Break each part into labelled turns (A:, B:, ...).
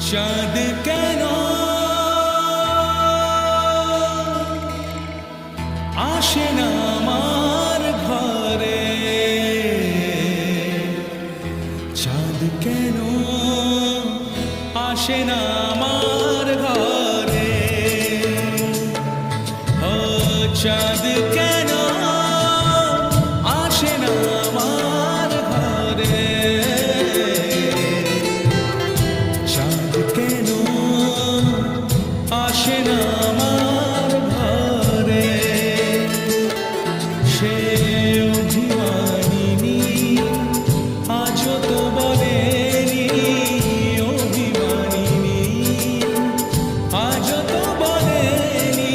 A: চাঁদ কেন আসে না আমার ঘরে, চাঁদ কেন আসে না আমার ঘরে, ও চাঁদ কেন আসে না আমার ঘরে, চাঁদ কেন আসে না আমার ঘরে, সে অভিমানিনী আজও তো বলেনি, অভিমানিনী আজও তো বলেনি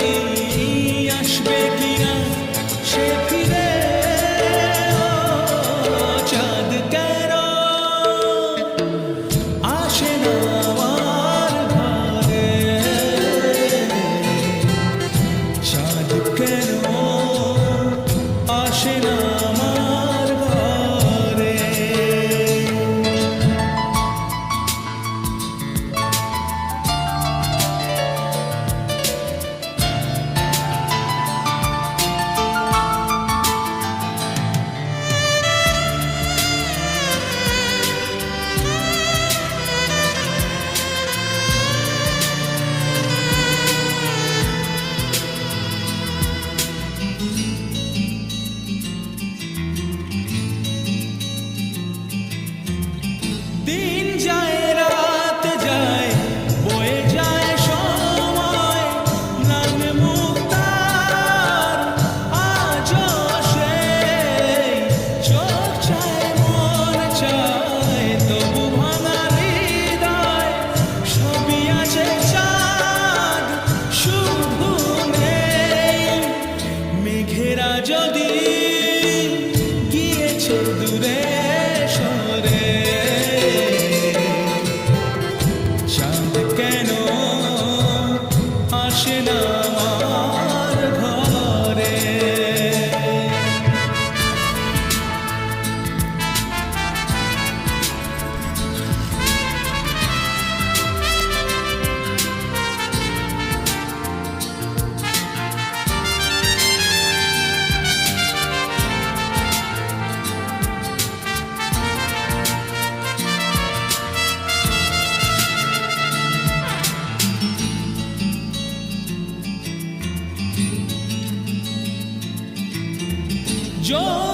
A: আসবে কিনা সে ফিরে, চাঁদ কেন আসে না আমার ঘরে, চাঁদ কেন আসে না আমার ঘরে। দিন যায় রাত যায় বয়ে যায় সময়, নাম মুক্তার আজও সেই চোখ চায় মন চায়, তবু ভাঙা হৃদয় সবই আছে চাঁদ শুধু নেই, মেঘেরা যদি গিয়েছে দূরে সরে, চাঁদ কেন আসে না আমার ঘরে। जो